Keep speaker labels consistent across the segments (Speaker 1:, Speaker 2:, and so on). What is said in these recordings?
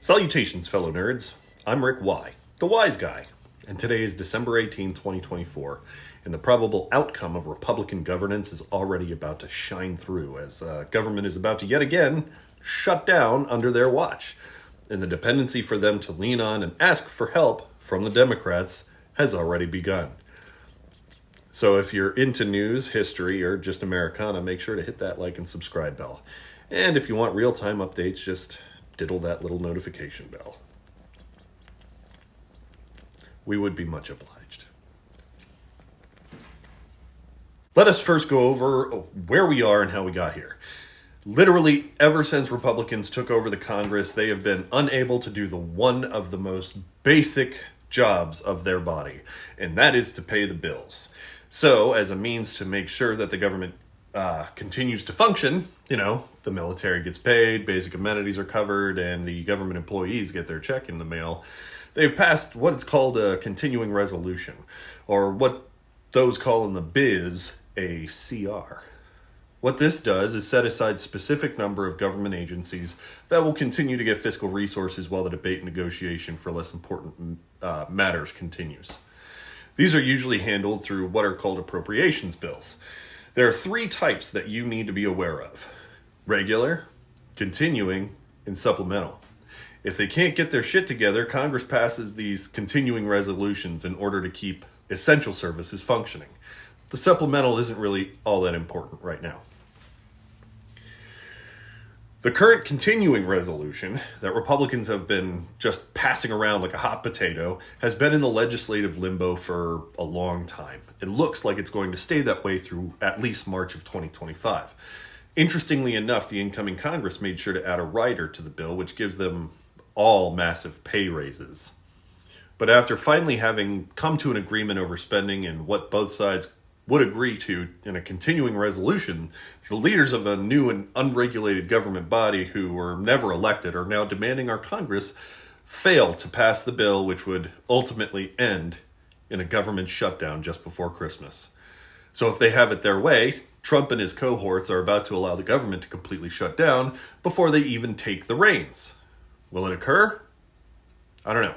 Speaker 1: Salutations, fellow nerds. I'm Rick Y, the wise guy, and today is December 18, 2024, and the probable outcome of Republican governance is already about to shine through as government is about to yet again shut down under their watch, and the dependency for them to lean on and ask for help from the Democrats has already begun. So if you're into news, history, or just Americana, make sure to hit that like and subscribe bell. And if you want real-time updates, just diddle that little notification bell. We would be much obliged. Let us first go over where we are and how we got here. Literally, ever since Republicans took over the Congress, they have been unable to do one of the most basic jobs of their body, and that is to pay the bills. So, as a means to make sure that the government continues to function, the military gets paid, basic amenities are covered, and the government employees get their check in the mail, they've passed what is called a continuing resolution, or what those call in the biz a CR. What this does is set aside specific number of government agencies that will continue to get fiscal resources while the debate and negotiation for less important matters continues. These are usually handled through what are called appropriations bills. There are three types that you need to be aware of: regular, continuing, and supplemental. If they can't get their shit together, Congress passes these continuing resolutions in order to keep essential services functioning. The supplemental isn't really all that important right now. The current continuing resolution that Republicans have been just passing around like a hot potato has been in the legislative limbo for a long time. It looks like it's going to stay that way through at least March of 2025. Interestingly enough, the incoming Congress made sure to add a rider to the bill, which gives them all massive pay raises. But after finally having come to an agreement over spending and what both sides would agree to in a continuing resolution, the leaders of a new and unregulated government body who were never elected are now demanding our Congress fail to pass the bill, which would ultimately end in a government shutdown just before Christmas. So if they have it their way, Trump and his cohorts are about to allow the government to completely shut down before they even take the reins. Will it occur? I don't know.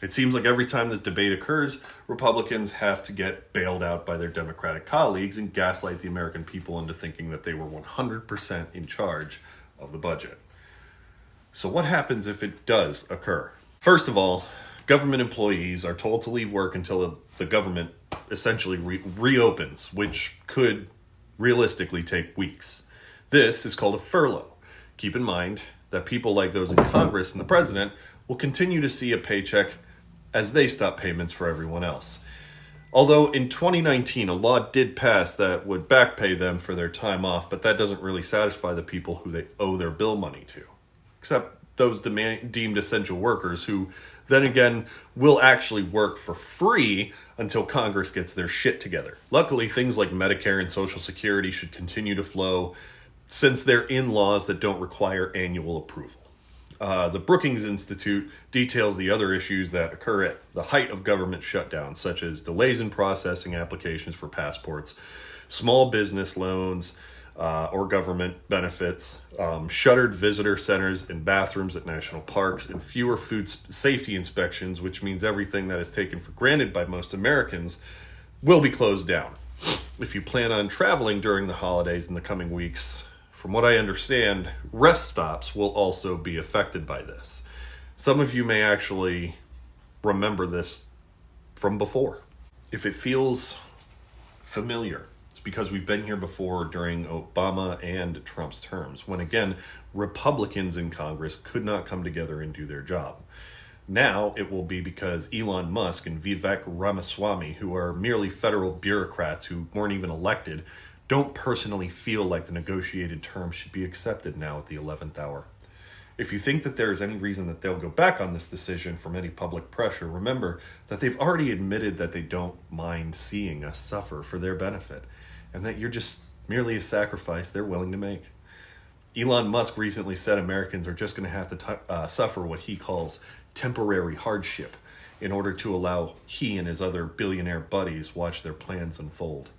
Speaker 1: It seems like every time this debate occurs, Republicans have to get bailed out by their Democratic colleagues and gaslight the American people into thinking that they were 100% in charge of the budget. So what happens if it does occur? First of all, government employees are told to leave work until the government essentially reopens, which could realistically take weeks. This is called a furlough. Keep in mind that people like those in Congress and the president will continue to see a paycheck as they stop payments for everyone else. Although in 2019, a law did pass that would back pay them for their time off, but that doesn't really satisfy the people who they owe their bill money to, except those deemed essential workers who then again will actually work for free until Congress gets their shit together. Luckily, things like Medicare and Social Security should continue to flow since they're in laws that don't require annual approval. The Brookings Institute details the other issues that occur at the height of government shutdown, such as delays in processing applications for passports, small business loans or government benefits, shuttered visitor centers and bathrooms at national parks, and fewer food safety inspections, which means everything that is taken for granted by most Americans will be closed down. If you plan on traveling during the holidays in the coming weeks, from what I understand, rest stops will also be affected by this. Some of you may actually remember this from before. If it feels familiar, it's because we've been here before during Obama and Trump's terms, when again, Republicans in Congress could not come together and do their job. Now it will be because Elon Musk and Vivek Ramaswamy, who are merely federal bureaucrats who weren't even elected, don't personally feel like the negotiated terms should be accepted now at the 11th hour. If you think that there is any reason that they'll go back on this decision from any public pressure, remember that they've already admitted that they don't mind seeing us suffer for their benefit, and that you're just merely a sacrifice they're willing to make. Elon Musk recently said Americans are just going to have to suffer what he calls temporary hardship in order to allow he and his other billionaire buddies watch their plans unfold.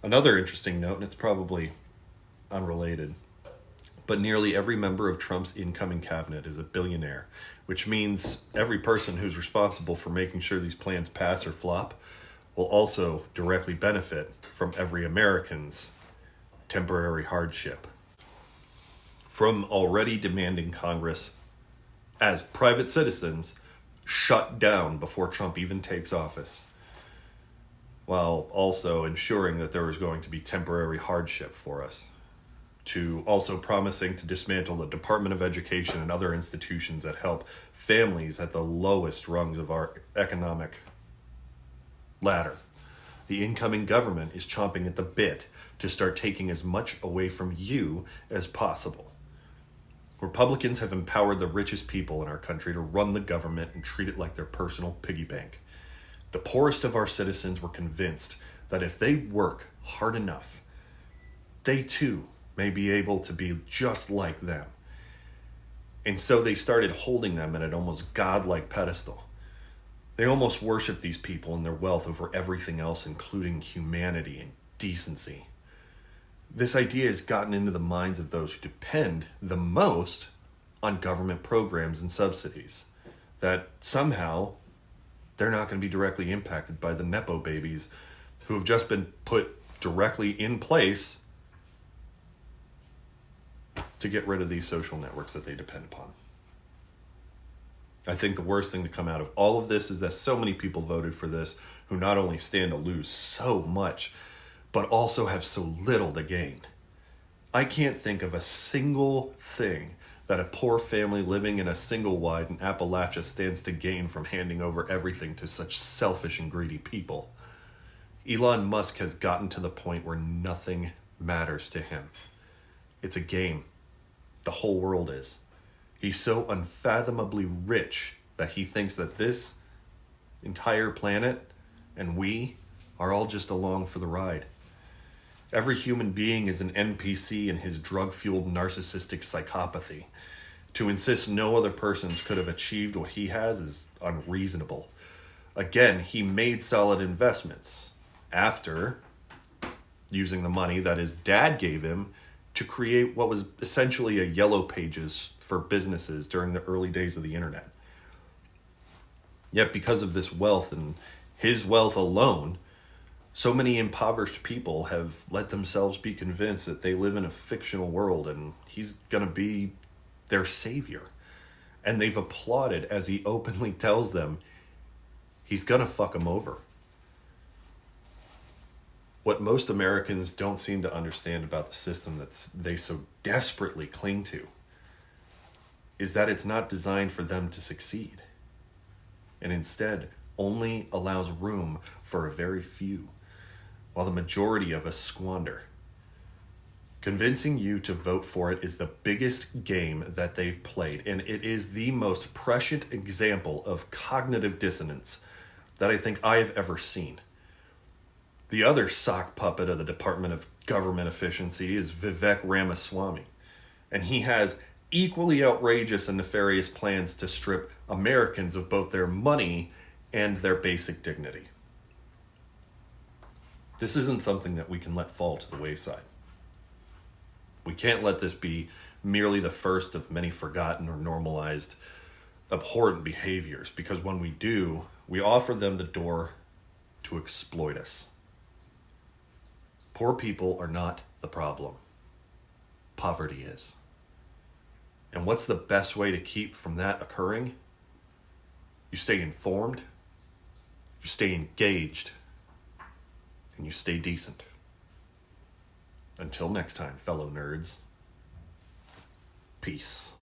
Speaker 1: Another interesting note, and it's probably unrelated, But nearly every member of Trump's incoming cabinet is a billionaire, which means every person who's responsible for making sure these plans pass or flop will also directly benefit from every American's temporary hardship. From already demanding Congress, as private citizens, shut down before Trump even takes office, while also ensuring that there was going to be temporary hardship for us, to also promising to dismantle the Department of Education and other institutions that help families at the lowest rungs of our economic ladder. The incoming government is chomping at the bit to start taking as much away from you as possible. Republicans have empowered the richest people in our country to run the government and treat it like their personal piggy bank. The poorest of our citizens were convinced that if they work hard enough, they too may be able to be just like them. And so they started holding them at an almost godlike pedestal. They almost worship these people and their wealth over everything else, including humanity and decency. This idea has gotten into the minds of those who depend the most on government programs and subsidies, that somehow they're not going to be directly impacted by the Nepo babies who have just been put directly in place to get rid of these social networks that they depend upon. I think the worst thing to come out of all of this is that so many people voted for this who not only stand to lose so much, but also have so little to gain. I can't think of a single thing that a poor family living in a single wide in Appalachia stands to gain from handing over everything to such selfish and greedy people. Elon Musk has gotten to the point where nothing matters to him. It's a game. The whole world is. He's so unfathomably rich that he thinks that this entire planet and we are all just along for the ride. Every human being is an NPC in his drug-fueled narcissistic psychopathy. To insist no other persons could have achieved what he has is unreasonable. Again, he made solid investments after using the money that his dad gave him to create what was essentially a yellow pages for businesses during the early days of the internet. Yet because of this wealth and his wealth alone, so many impoverished people have let themselves be convinced that they live in a fictional world and he's going to be their savior. And they've applauded as he openly tells them he's going to fuck them over. What most Americans don't seem to understand about the system that they so desperately cling to is that it's not designed for them to succeed, and instead only allows room for a very few, while the majority of us squander. Convincing you to vote for it is the biggest game that they've played, and it is the most prescient example of cognitive dissonance that I think I have ever seen. The other sock puppet of the Department of Government Efficiency is Vivek Ramaswamy, and he has equally outrageous and nefarious plans to strip Americans of both their money and their basic dignity. This isn't something that we can let fall to the wayside. We can't let this be merely the first of many forgotten or normalized abhorrent behaviors, because when we do, we offer them the door to exploit us. Poor people are not the problem. Poverty is. And what's the best way to keep from that occurring? You stay informed, you stay engaged, and you stay decent. Until next time, fellow nerds. Peace.